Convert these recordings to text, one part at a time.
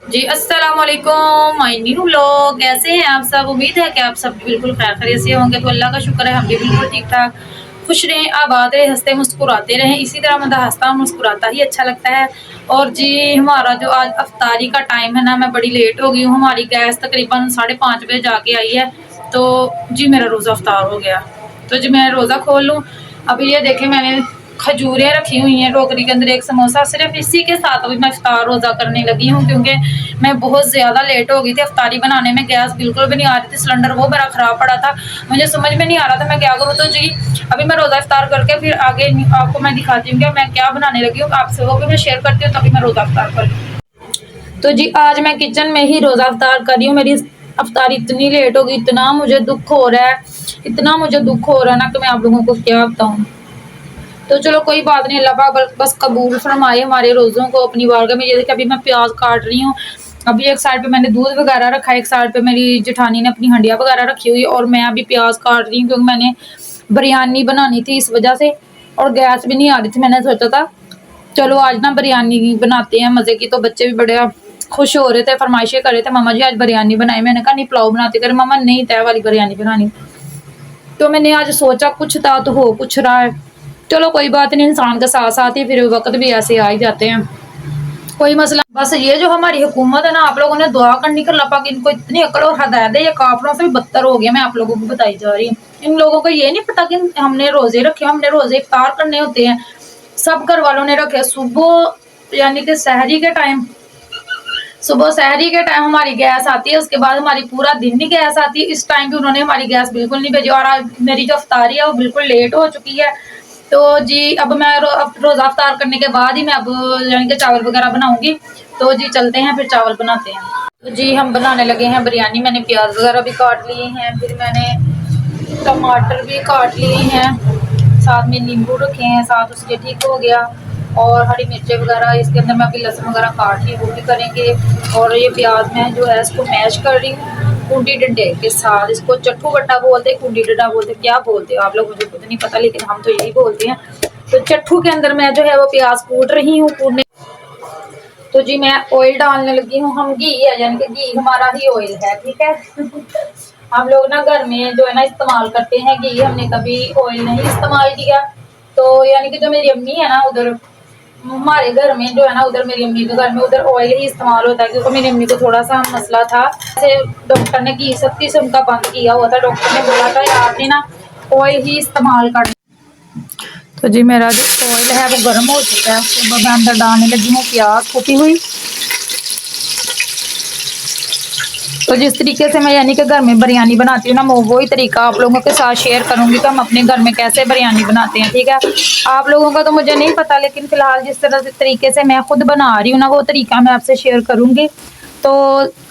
जी अस्सलाम वालेकुम my new vlog. कैसे हैं आप सब? उम्मीद है कि आप सब बिल्कुल खैर खैरियत से होंगे। तो अल्लाह का शुक्र है हम भी बिल्कुल ठीक ठाक, खुश रहें, आबाद रहें, हंसते मुस्कुराते रहें। इसी तरह मतलब हंसता मुस्कुराता ही अच्छा लगता है। और जी हमारा जो आज अफ्तारी का टाइम है ना, मैं बड़ी लेट हो गई हूँ। हमारी गैस तकरीबन 5:30 बजे जाके आई है। तो जी मेरा रोज़ा अफ्तार हो गया। तो जी मैं रोज़ा खोल लूँ। अभी ये देखें मैंने खजूरें रखी हुई हैं टोकरी के अंदर, एक समोसा, सिर्फ इसी के साथ अभी मैं इफ्तार रोज़ा करने लगी हूँ, क्योंकि मैं बहुत ज़्यादा लेट हो गई थी इफ्तारी बनाने में। गैस बिल्कुल भी नहीं आ रही थी, सिलेंडर वो मेरा ख़राब पड़ा था। मुझे समझ में नहीं आ रहा था मैं क्या करूँ। तो जी अभी मैं रोज़ा इफ्तार करके फिर आगे आपको मैं दिखाती हूँ कि मैं क्या बनाने लगी हूँ। आपसे वो भी मैं शेयर करती हूँ तभी मैं रोज़ा इफ्तार कर लूँ। तो जी आज मैं किचन में ही रोज़ा इफ्तार कर रही हूँ। मेरी इफ्तारी इतनी लेट हो गई, इतना मुझे दुख हो रहा है, इतना मुझे दुख हो रहा है ना कि मैं आप लोगों को क्या बताऊँ। तो चलो कोई बात नहीं, अल्लाह पाक बस कबूल फरमाए हमारे रोज़ों को अपनी बारगाह में। ये देखिए अभी मैं प्याज काट रही हूँ। अभी एक साइड पे मैंने दूध वगैरह रखा है, एक साइड पे मेरी जेठानी ने अपनी हंडिया वगैरह रखी हुई है, और मैं अभी प्याज काट रही हूँ क्योंकि मैंने बिरयानी बनानी थी इस वजह से। और गैस भी नहीं आ रही थी। मैंने सोचा था चलो आज ना बिरयानी बनाते हैं मज़े की। तो बच्चे भी बड़े खुश हो रहे थे, फरमाइशें कर रहे थे, मम्मा जी आज बिरयानी बनाई। मैंने कहा नहीं पुलाव बनाते। करे मम्मा नहीं तय वाली बिरयानी बनानी। तो मैंने आज सोचा कुछ था तो हो कुछ रहा है। चलो कोई बात नहीं, इंसान के साथ साथ ही फिर वक्त भी ऐसे आ ही जाते हैं, कोई मसला। बस ये जो हमारी हुकूमत है ना, आप लोगों ने दुआ करनी कर अल्लाह पाक इनको इतनी अकल और हदायत है, ये काफिरों से भी बदतर हो गया। मैं आप लोगों को बताई जा रही हूँ। इन लोगों को ये नहीं पता कि हमने रोजे रखे, हमने रोजे इफ्तार करने होते हैं। सब घर वालों ने रखे सुबह, यानी कि सहरी के टाइम, सुबह सहरी के टाइम हमारी गैस आती है, उसके बाद हमारी पूरा दिन ही गैस आती है। इस टाइम भी उन्होंने हमारी गैस बिल्कुल नहीं भेजी, और आज मेरी जो अफ्तारी है वो बिल्कुल लेट हो चुकी है। तो जी अब मैं अब रोज़ा अफ्तार करने के बाद ही मैं अब यानी कि चावल वगैरह बनाऊंगी। तो जी चलते हैं फिर चावल बनाते हैं। तो जी हम बनाने लगे हैं बिरयानी। मैंने प्याज वगैरह भी काट लिए हैं, फिर मैंने टमाटर भी काट लिए हैं, साथ में नींबू रखे हैं, साथ उसके ठीक हो गया। और हरी मिर्चें वगैरह इसके अंदर मैं अभी लहसुन वगैरह काट ली, वो भी करेंगे। और ये प्याज मैं जो है इसको मैश कर रही हूँ कुंडी डंडे के साथ। इसको चट्टू बट्टा बोलते हैं, कुंडी डंडा बोलते हैं, क्या बोलते हो आप लोग मुझे खुद नहीं पता, लेकिन हम तो यही बोलते हैं। तो चट्टू के अंदर मैं जो है वो प्याज कूट रही हूँ। कूटने तो जी मैं ऑयल डालने लगी हूँ। हम घी है, यानी कि घी हमारा ही ऑयल है, ठीक है। हम लोग ना घर में जो है ना इस्तेमाल करते हैं घी, हमने कभी ऑयल नहीं इस्तेमाल किया। तो यानी कि जो मेरी अम्मी है ना उधर, हमारे घर में जो है ना उधर मेरी अम्मी के घर में उधर ऑयल ही इस्तेमाल होता है, क्योंकि मेरी अम्मी को थोड़ा सा मसला था। जैसे डॉक्टर ने घी सख्ती से उनका बंद किया हुआ था, डॉक्टर ने बोला था आपने ना ऑयल ही इस्तेमाल कर। तो जी मेरा जो ऑयल है वो गर्म हो चुका है, उसके बाद मैं अंदर डालने लगी हूँ प्याज कुटी हुई। तो जिस तरीके से मैं यानी कि घर में बिरयानी बनाती हूँ ना, मैं वही तरीका आप लोगों के साथ शेयर करूँगी कि हम अपने घर में कैसे बिरयानी बनाते हैं, ठीक है। आप लोगों का तो मुझे नहीं पता, लेकिन फ़िलहाल जिस तरह से तरीके से मैं खुद बना रही हूँ ना, वो तरीका मैं आपसे शेयर करूँगी। तो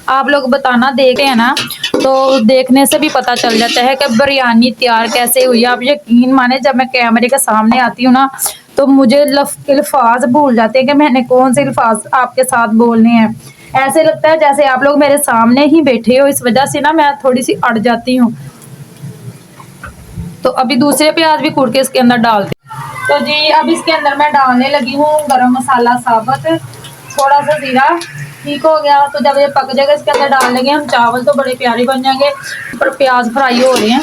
आप लोग बताना, देखते हैं ना तो देखने से भी पता चल जाता है कि बिरयानी तैयार कैसे हुई है। आप यकीन माने जब मैं कैमरे के सामने आती हूँ ना, तो मुझे अल्फाज भूल जाते हैं कि मैंने कौन से अल्फाज आपके साथ बोलने हैं। ऐसे लगता है जैसे आप लोग मेरे सामने ही बैठे हो, इस वजह से ना मैं थोड़ी सी अड़ जाती हूँ। तो अभी दूसरे प्याज भी कूट के इसके अंदर डालते हैं। तो जी अब इसके अंदर मैं डालने लगी हूँ गरम मसाला साबुत, थोड़ा सा जीरा, ठीक हो गया। तो जब ये पक जाएगा इसके अंदर डाल लेंगे हम चावल, तो बड़े प्यारे बन जाएंगे। पर प्याज फ्राई हो रहे हैं।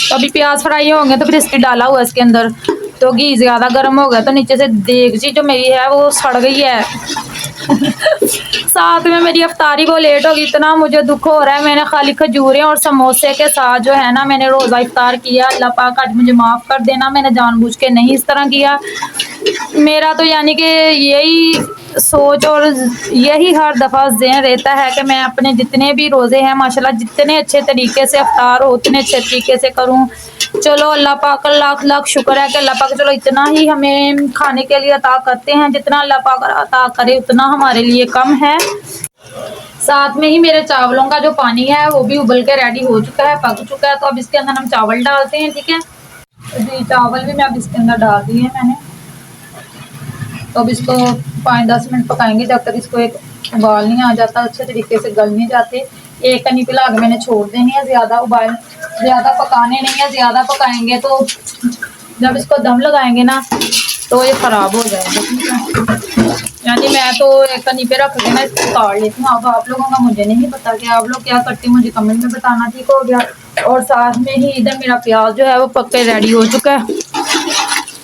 तो अभी प्याज फ्राई होंगे तो फिर इसके डाला हुआ इसके अंदर। तो घी ज़्यादा गर्म हो गया तो नीचे से देगची जो मेरी है वो सड़ गई है। साथ में मेरी अफ्तारी को लेट हो गई, इतना मुझे दुख हो रहा है। मैंने खाली खजूरें और समोसे के साथ जो है ना मैंने रोज़ा इफ्तार किया। अल्लाह पाक आज मुझे माफ़ कर देना, मैंने जानबूझ के नहीं इस तरह किया। मेरा तो यानी कि यही सोच और यही हर दफ़ा ज़हन रहता है कि मैं अपने जितने भी रोज़े हैं माशाल्लाह जितने अच्छे तरीके से अफ्तार हो उतने अच्छे तरीके से करूं। चलो अल्लाह पाक का लाख लाख शुक्र है कि अल्लाह पाक चलो इतना ही हमें खाने के लिए अता करते हैं, जितना अल्लाह पाक अता करे उतना हमारे लिए कम है। साथ में ही मेरे चावलों का जो पानी है वो भी उबल के रेडी हो चुका है, पक चुका है। तो अब इसके अंदर हम चावल डालते हैं, ठीक है। तो जी चावल भी मैं अब इसके अंदर डाल दिए हैं मैंने। तो अब इसको 5-10 मिनट पकाएंगे जब तक इसको एक उबाल नहीं आ जाता, अच्छे तरीके से गल नहीं जाते। एक कनी पिला के मैंने छोड़ देनी है, ज़्यादा उबाल ज़्यादा पकाने नहीं है। ज़्यादा पकाएंगे तो जब इसको दम लगाएंगे ना तो ये ख़राब हो जाएगा, ठीक है। यानी मैं तो एक कनी पे रख के ना इसको उतार लेती हूँ। अब आप लोगों का मुझे नहीं पता कि आप लोग क्या करते हैं, मुझे कमेंट में बताना, ठीक हो गया। और साथ में ही इधर मेरा प्याज जो है वो पक के रेडी हो चुका है।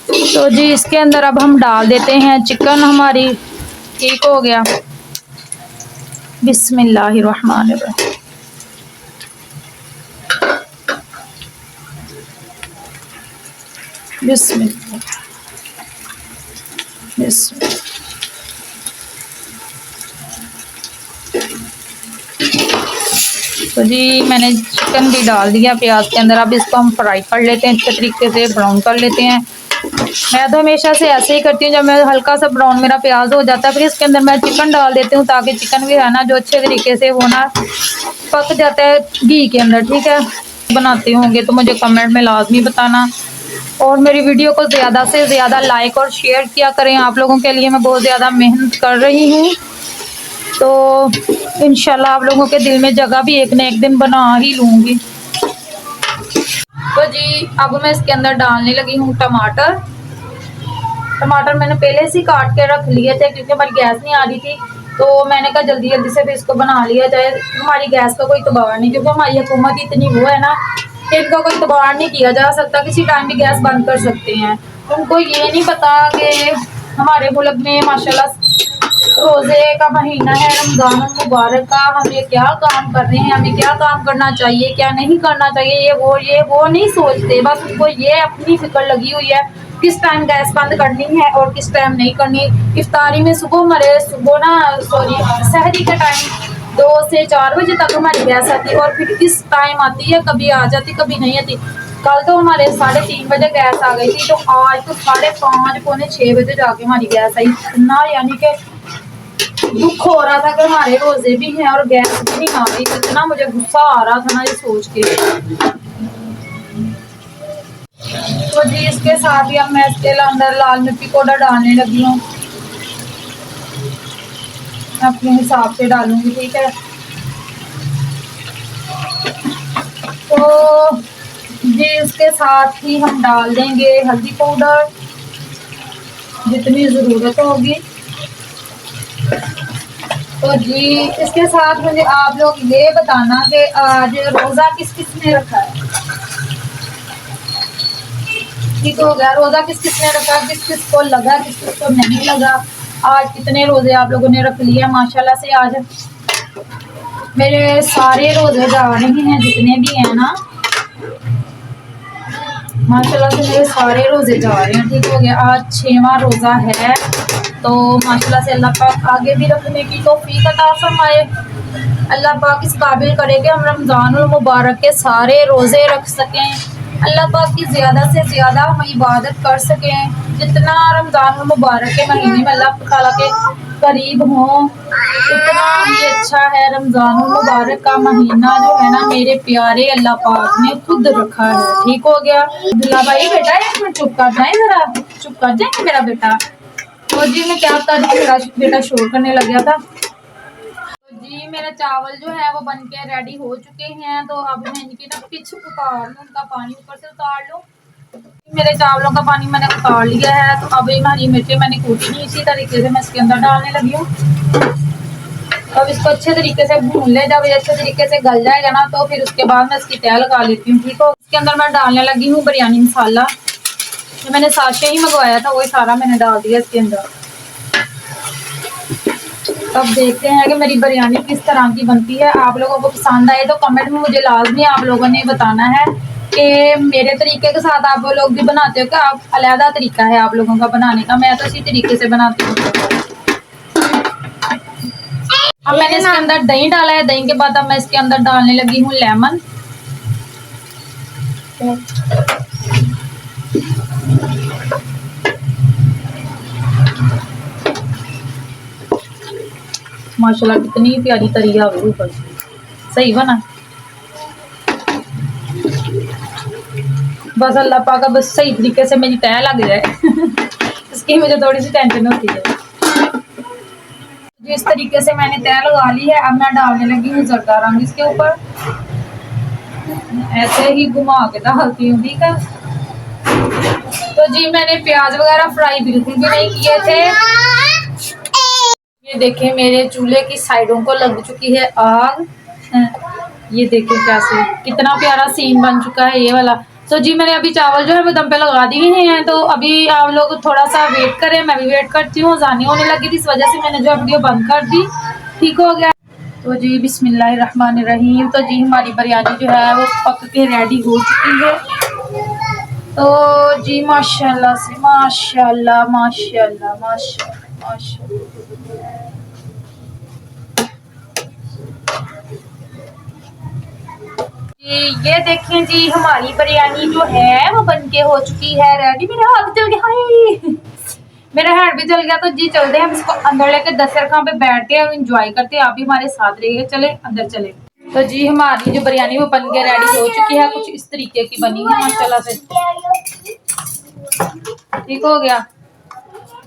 तो जी इसके अंदर अब हम डाल देते हैं चिकन हमारी, ठीक हो गया। बिस्मिल्लाहिर्रहमानिर्रहीम। बिस्मिल्लाह बिस्मिल्लाह। तो जी मैंने चिकन भी डाल दिया प्याज के अंदर। अब इसको हम फ्राई कर लेते हैं, अच्छे तरीके से ब्राउन कर लेते हैं। मैं तो हमेशा से ऐसे ही करती हूँ, जब मैं हल्का सा ब्राउन मेरा प्याज हो जाता है फिर इसके अंदर मैं चिकन डाल देती हूँ, ताकि चिकन भी है ना जो अच्छे तरीके से वो ना पक जाता है घी के अंदर, ठीक है। बनाते होंगे तो मुझे कमेंट में लाजमी बताना, और मेरी वीडियो को ज़्यादा से ज़्यादा लाइक और शेयर किया करें। आप लोगों के लिए मैं बहुत ज़्यादा मेहनत कर रही हूँ, तो इंशाल्लाह आप लोगों के दिल में जगह भी एक न एक दिन बना ही लूँगी। तो जी अब मैं इसके अंदर डालने लगी हूँ टमाटर। टमाटर मैंने पहले से काट के रख लिए थे, क्योंकि हमारी गैस नहीं आ रही थी, तो मैंने कहा जल्दी जल्दी से फिर इसको बना लिया जाए। हमारी गैस का कोई तबार नहीं, क्योंकि हमारी हुकूमत इतनी वो है ना कि इनका कोई तबार नहीं किया जा सकता, किसी टाइम भी गैस बंद कर सकते हैं। उनको ये नहीं पता कि हमारे मुल्क में माशाल्लाह रोज़े का महीना है, रमज़ान मुबारक का, हम ये क्या काम कर रहे हैं, हमें क्या काम करना चाहिए, क्या नहीं करना चाहिए, ये वो नहीं सोचते। बस उनको ये अपनी फिक्र लगी हुई है किस टाइम गैस बंद करनी है और किस टाइम नहीं करनी। इफ्तारी में सुबह ना सॉरी सहरी के टाइम 2 से 4 बजे तक हमारी गैस आती है, और फिर किस टाइम आती है, कभी आ जाती कभी नहीं आती। कल तो हमारे 3:30 बजे गैस आ गई थी, तो आज तो 5:30 पौने 6 बजे जाके हमारी गैस आई। इतना यानी कि दुख हो रहा था कि हमारे रोजे भी हैं और गैस भी नहीं आ रही। इतना मुझे गुस्सा आ रहा था ना ये सोच के। तो जी इसके साथ ही अब मैं इसके अंदर लाल मिर्ची पाउडर डालने लगी हूँ, अपने हिसाब से डालूंगी, ठीक है। तो जी इसके साथ ही हम डाल देंगे हल्दी पाउडर जितनी ज़रूरत होगी। तो जी इसके साथ मुझे आप लोग ये बताना कि आज रोज़ा किस किस ने रखा है, ठीक हो गया। रोज़ा किस किस ने रखा, किस किस को लगा, किस किस को नहीं लगा। आज कितने रोज़े आप लोगों ने रख लिए माशाल्लाह से। आज मेरे सारे रोज़े जा रहे हैं, जितने भी हैं ना माशाल्लाह से मेरे सारे रोज़े जा रहे हैं, ठीक हो गया। आज 6वां रोज़ा है, तो माशाल्लाह से अल्लाह पाक आगे भी रखने की तौफीक अता फरमाए। अल्लाह पाक इस काबिल करे कि हम रमज़ानुल मुबारक के सारे रोज़े रख सकें, अल्लाह पाक की ज़्यादा से ज़्यादा हम इबादत कर सकें, जितना रमज़ानुल मुबारक के महीने में अल्लाह ताला के करीब हों उतना ही अच्छा है। रमज़ानुल मुबारक का महीना जो है ना मेरे प्यारे अल्लाह पाक ने खुद रखा है, ठीक हो गया। अब्दुल्ला भाई बेटा एक मिनट चुप कर जाए, ज़रा चुप कर जाए मेरा बेटा। तो जी मैं क्या बता रही, मेरा बेटा शोर करने लग गया था। तो जी मेरा चावल जो है वो बन के रेडी हो चुके हैं, तो अब मैं इनकी ना पिच उतार लूँ, उनका पानी ऊपर से उतार लूँ। मेरे चावलों का पानी मैंने उतार लिया है, तो अब हरी मिर्ची मैंने कूटी नहीं, इसी तरीके से मैं इसके अंदर डालने लगी हूँ। अब इसको अच्छे तरीके से भून ले, जब ये अच्छे तरीके से गल जाएगा ना तो फिर उसके बाद मैं इसकी तह लगा लेती हूँ, ठीक हो। इसके अंदर मैं डालने लगी हूँ बिरयानी मसाला, जो मैंने साशे ही मंगवाया था वही सारा मैंने डाल दिया इसके अंदर। अब देखते हैं कि मेरी बिरयानी किस तरह की बनती है। आप लोगों को पसंद आए तो कमेंट में मुझे लाजमी आप लोगों ने बताना है कि मेरे तरीके के साथ आप लोग भी बनाते हो क्या, आप अलग तरीका है आप लोगों का बनाने का, मैं तो इसी तरीके से बनाती हूँ। अब मैंने इसके अंदर दही डाला है, दही के बाद अब मैं इसके अंदर डालने लगी हूँ लेमन। माशाल्लाह कितनी प्यारी तरी आ गई ऊपर, सही बना। बस अल्लाह पाक बस सही तरीके से मेरी तय लग जाए इसकी मुझे थोड़ी सी टेंशन होती है। जिस तरीके से मैंने तय लगा ली है, अब मैं डालने लगी हूँ जर्दा रंग इसके ऊपर, ऐसे ही घुमा के डालती हूँ, ठीक है। तो जी मैंने प्याज वगैरह फ्राई बिल्कुल भी नहीं किए थे। ये देखिए मेरे चूल्हे की साइडों को लग चुकी है आग। ये देखिए कैसे कितना प्यारा सीन बन चुका है ये वाला। तो जी मैंने अभी चावल जो है वो दम पे लगा दिए हैं। तो अभी आप लोग थोड़ा सा वेट करें, मैं भी वेट करती हूँ। जानी होने लगी थी, इस वजह से मैंने जो वीडियो बंद कर दी। ठीक हो गया। तो जी बिस्मिल्लाहिर्रहमानिर्रहीम। तो जी हमारी बिरयानी जो है वो पक के रेडी हो चुकी है। तो जी माशाल्लाह से माशाल्लाह माशाल्लाह माशाल्लाह माशाल्लाह। जी ये देखें जी हमारी बिरयानी जो है वो बनके हो चुकी है रेडी। मेरा हाथ जल गया, हाय मेरा हाथ भी जल गया। तो जी चलते हैं हम इसको अंदर लेके दस्तरखान पे बैठते हैं और एंजॉय करते हैं। आप भी हमारे साथ रहिए, चले अंदर चले। तो जी हमारी जो बिरयानी वो बन के रेडी हो चुकी है, कुछ इस तरीके की बनी है माशाल्लाह से। ठीक हो गया।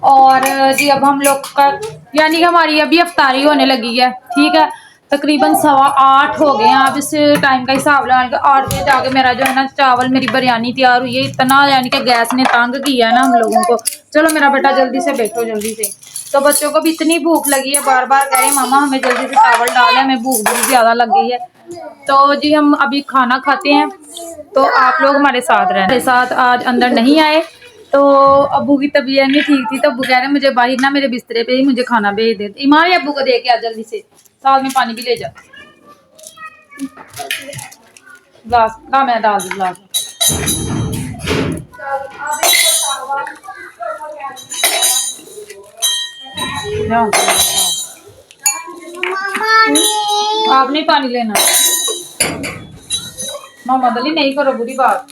और जी अब हम लोग का यानी कि हमारी अभी अफ्तारी होने लगी है। ठीक है, तकरीबन 7:15 हो गए हैं। आप इस टाइम का हिसाब लगा के 8 बजे जाके मेरा जो है ना चावल मेरी बिरयानी तैयार हुई है। इतना यानी कि गैस ने तंग किया है ना हम लोगों को। चलो मेरा बेटा जल्दी से बैठो जल्दी से। तो बच्चों को भी इतनी भूख लगी है, बार बार कह रहे हैं मामा हमें जल्दी से चावल डालें, हमें भूख भी ज्यादा लग गई है। तो जी हम अभी खाना खाते हैं। तो आप लोग हमारे साथ रहें। मेरे साथ आज अंदर नहीं आए तो अबू की तबीयत नहीं ठीक थी, तो अबू कह रहे मुझे बाहर ना मेरे बिस्तरे पे ही मुझे खाना भेज दे। ईमान अबू को दे के आ जल्दी से, साथ में पानी भी ले जा। ग्लास ला मैं डाल दूँ ग्लास। आपने पानी लेना मोहम्मद अली, नहीं करो बुरी बात।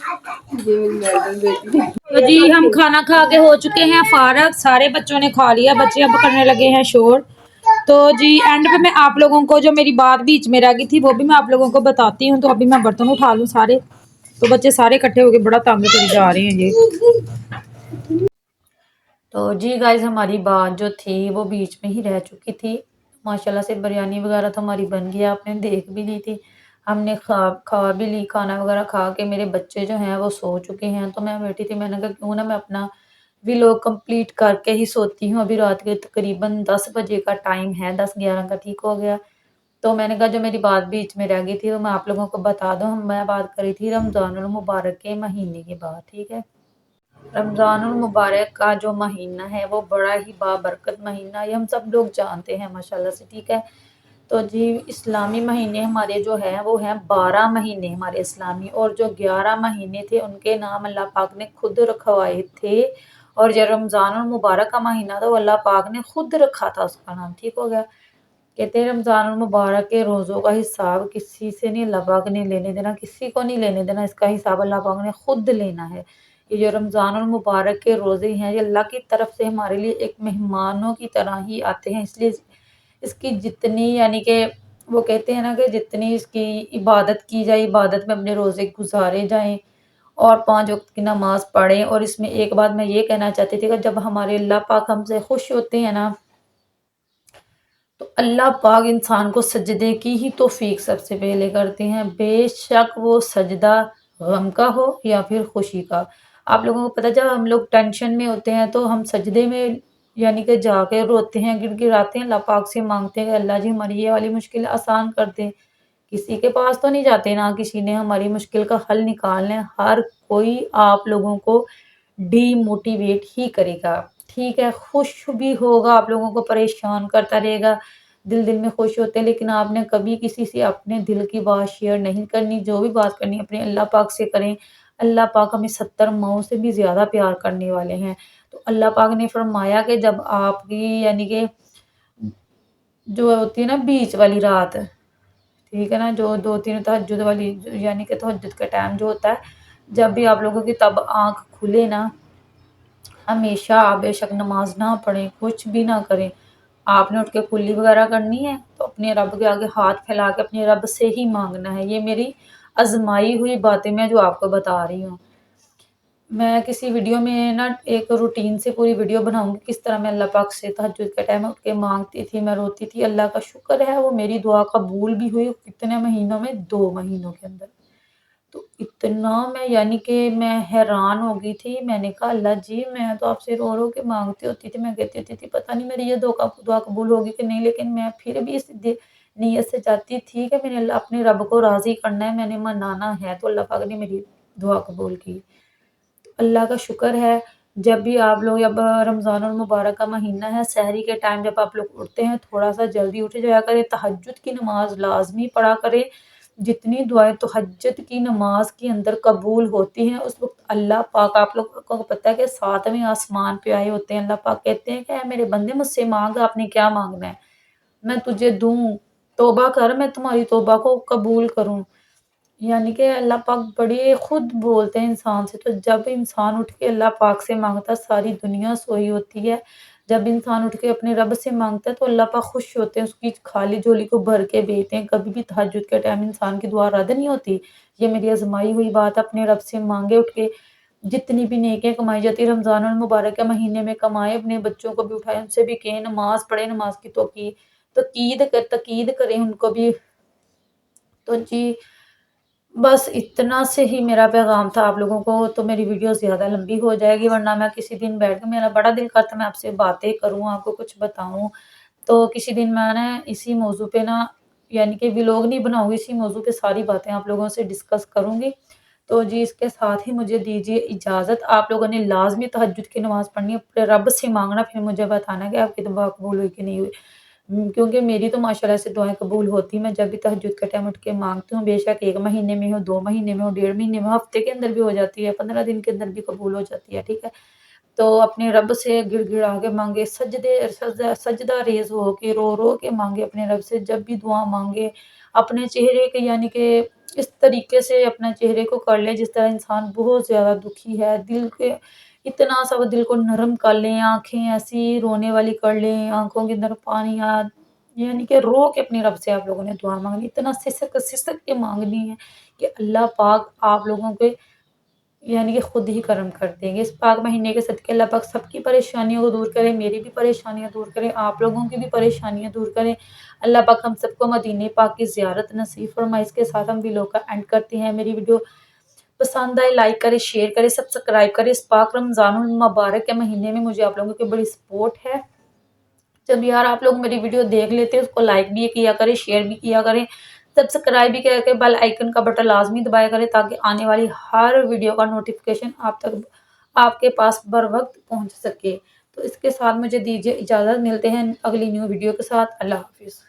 तो जी हम खाना खा के हो चुके हैं फारग, सारे बच्चों ने खा लिया, बच्चे अब करने लगे हैं शोर। तो जी एंड पे मैं आप लोगों को जो मेरी बात बीच में रह गई थी वो भी मैं आप लोगों को बताती हूँ। तो अभी मैं बर्तन उठा लूँ सारे। तो बच्चे सारे इकट्ठे होके बड़ा तंग करी जा रहे हैं ये। तो जी गाइज हमारी बात जो थी वो बीच में ही रह चुकी थी। माशाल्लाह से बिरयानी वगैरह तो हमारी बन गई, आपने देख भी ली थी। हमने खा भी ली, खाना वगैरह खा के मेरे बच्चे जो हैं वो सो चुके हैं। तो मैं बैठी थी, मैंने कहा क्यों ना मैं अपना व्लॉग कंप्लीट करके ही सोती हूँ। अभी रात के तकरीबन 10 बजे का टाइम है, 10-11 का। ठीक हो गया। तो मैंने कहा जो मेरी बात बीच में रह गई थी वो मैं आप लोगों को बता दूँ। मैं बात करी थी रमज़ानुल मुबारक के महीने की बात। ठीक है, रमज़ानुल मुबारक का जो महीना है वो बड़ा ही बाबरकत महीना, ये हम सब लोग जानते हैं माशाल्लाह से। ठीक है, तो जी इस्लामी महीने हमारे जो हैं वो हैं 12 महीने हमारे इस्लामी, और जो 11 महीने थे उनके नाम अल्लाह पाक ने खुद रखवाए थे। और जो रमज़ानुल मुबारक का महीना था वो अल्लाह पाक ने खुद रखा था उसका नाम। ठीक हो गया। कहते हैं रमज़ानुल मुबारक के रोज़ों का हिसाब किसी से नहीं, अल्लाह पाक ने लेने देना, किसी को नहीं लेने देना। इसका हिसाब अल्लाह पाक ने खुद लेना है। ये जो रमज़ानुल मुबारक के रोज़े हैं ये अल्लाह की तरफ से हमारे लिए एक मेहमानों की तरह ही आते हैं। इसलिए इसकी जितनी यानी कि वो कहते हैं ना कि जितनी इसकी इबादत की जाए, इबादत में अपने रोज़े गुजारे जाएं और 5 वक्त की नमाज पढ़ें। और इसमें एक बात मैं ये कहना चाहती थी कि जब हमारे अल्लाह पाक हमसे खुश होते हैं ना तो अल्लाह पाक इंसान को सजदे की ही तौफीक सबसे पहले करते हैं, बेशक वो सजदा गम का हो या फिर खुशी का। आप लोगों को पता है जब हम लोग टेंशन में होते हैं तो हम सजदे में यानी कि जाके रोते हैं, गिड़गिड़ाते हैं, अल्लाह पाक से मांगते हैं कि अल्लाह जी हमारी ये वाली मुश्किल आसान कर दे। किसी के पास तो नहीं जाते ना किसी ने हमारी मुश्किल का हल निकालना है। हर कोई आप लोगों को डीमोटिवेट ही करेगा। ठीक है, खुश भी होगा, आप लोगों को परेशान करता रहेगा। दिल में खुश होते हैं, लेकिन आपने कभी किसी से अपने दिल की बात शेयर नहीं करनी। जो भी बात करनी है अपने अल्लाह पाक से करें। अल्लाह पाक हमें 70 माओं से भी ज़्यादा प्यार करने वाले हैं। तो अल्लाह पाक ने फरमाया कि जब आपकी यानी कि जो होती है ना बीच वाली रात, ठीक है ना, जो 2-3 तहज्जुद वाली यानी कि तहज्जुद का टाइम जो होता है, जब भी आप लोगों की तब आँख खुले ना, हमेशा आप बेशक नमाज ना पढ़ें, कुछ भी ना करें, आपने उठ के कुल्ली वगैरह करनी है तो अपने रब के आगे हाथ फैला के अपने रब से ही मांगना है। ये मेरी आजमाई हुई बातें मैं जो आपको बता रही हूँ। मैं किसी वीडियो में ना एक रूटीन से पूरी वीडियो बनाऊंगी किस तरह मैं अल्लाह पाक से तहज्जुद के टाइम उठ के मांगती थी, मैं रोती थी। अल्लाह का शुक्र है वो मेरी दुआ कबूल भी हुई। कितने महीनों में, 2 महीनों के अंदर। तो इतना मैं यानी कि मैं हैरान हो गई थी। मैंने कहा अल्लाह जी, मैं तो आपसे रो-रो के माँगती होती थी। मैं कहती होती थी पता नहीं मेरी ये दुआ कबूल होगी कि नहीं, लेकिन मैं फिर भी इस नीयत से जाती थी कि मैंने अपने रब को राज़ी करना है, मैंने मनाना है। तो अल्लाह पाक ने मेरी दुआ कबूल की। अल्लाह का शुक्र है, जब भी आप लोग अब रमज़ानुल मुबारक का महीना है, सहरी के टाइम जब आप लोग उठते हैं, थोड़ा-सा जल्दी उठ जाया करें, तहज्जुद की नमाज़ लाज़मी पढ़ा करें। जितनी दुआएँ तहज्जुद की नमाज़ के अंदर कबूल होती हैं, उस वक़्त अल्लाह पाक आप लोगों को पता है कि 7वें आसमान पे आए होते हैं। अल्लाह पाक कहते हैं कि ऐ मेरे बंदे मुझसे माँग, आपने क्या माँगना है? मैं तुझे दूँ। तौबा कर, मैं तुम्हारी तौबा को कबूल करूँ। यानी कि अल्लाह पाक बड़े खुद बोलते हैं इंसान से, तो जब इंसान उठ के अल्लाह पाक से माँगता है, सारी दुनिया सोई होती है। जब इंसान उठ के अपने रब से माँगता है, तो अल्लाह पाक खुश होते हैं, उसकी खाली झोली को भर के भेजते हैं। कभी भी तहज्जुद के टाइम इंसान की दुआ रद्द नहीं होती। ये मेरी आज़माई हुई बात, अपने रब से माँगे उठ के, जितनी भी नेकियाँ कमाई जाती है रमज़ानुल मुबारक के महीने में कमाएँ, अपने बच्चों को भी उठाएँ, उनसे भी कहें नमाज़ पढ़ें, नमाज़ की तकीद करें उनको भी। तो जी, बस इतना से ही मेरा पैगाम था आप लोगों को। तो मेरी वीडियो ज़्यादा लंबी हो जाएगी, वरना मैं किसी दिन बैठ के मेरा बड़ा दिल करता है मैं आपसे बातें करूँ, आपको कुछ बताऊँ। तो किसी दिन मैं ना इसी मौज़ू पे ना यानी कि व्लॉग नहीं बनाऊँगी, इसी मौज़ू पे सारी बातें आप लोगों से डिस्कस करूँगी। तो जी, इसके साथ ही मुझे दीजिए इजाज़त। आप लोगों ने लाज़मी तहज्जुद की नमाज़ पढ़नी है, अपने रब से माँगना, फिर मुझे बताना कि आपकी दुआ कबूल हुई कि नहीं हुई। क्योंकि मेरी तो माशाल्लाह से दुआएँ कबूल होती हैं। मैं जब भी तहज्जुद के टाइम उठ के माँगती हूँ, बेशक 1 महीने में हो, 2 महीने में हो, डेढ़ महीने में हो, हफ़्ते के अंदर भी हो जाती है, 15 दिन के अंदर भी कबूल हो जाती है, ठीक है? तो अपने रब से गिड़गिड़ा के माँगे, सजदा रेज़ हो के, रो-रो के माँगे अपने रब से। जब भी दुआ माँगे, अपने चेहरे के यानी कि इस तरीके से अपने चेहरे को कर लें, जिस तरह इंसान बहुत ज़्यादा दुखी है, दिल के इतना सा वो दिल को नरम कर लें, आँखें ऐसी रोने वाली कर लें, आँखों के अंदर पानी आ यानी कि रो के अपने रब से आप लोगों ने दुआ माँगनी, इतना सिसक-सिसक के माँगनी है कि अल्लाह पाक आप लोगों के यानी कि खुद ही करम कर देंगे। इस पाक महीने के सदके अल्लाह पाक सबकी परेशानियों को दूर करें, मेरी भी परेशानियाँ दूर करें, आप लोगों की भी परेशानियाँ दूर करें। अल्लाह पाक हम सबको मदीने पाक की ज़ियारत नसीब फरमाए। इसके साथ हम व्लॉग का एंड करते हैं। मेरी वीडियो पसंद आए लाइक करें, शेयर करें, सब्सक्राइब करें। इस पाक रमज़ानुल मुबारक के महीने में मुझे आप लोगों की बड़ी सपोर्ट है। जब यार आप लोग मेरी वीडियो देख लेते हैं, उसको लाइक भी किया करें, शेयर भी किया करें, सब्सक्राइब भी किया करें, बेल आइकन का बटन लाज़मी दबाया करें ताकि आने वाली हर वीडियो का नोटिफ़िकेशन आप तक आपके पास बर वक़्त पहुँच सके। तो इसके साथ मुझे दीजिए इजाज़त, मिलते हैं अगली न्यू वीडियो के साथ। अल्लाह हाफ़िज़।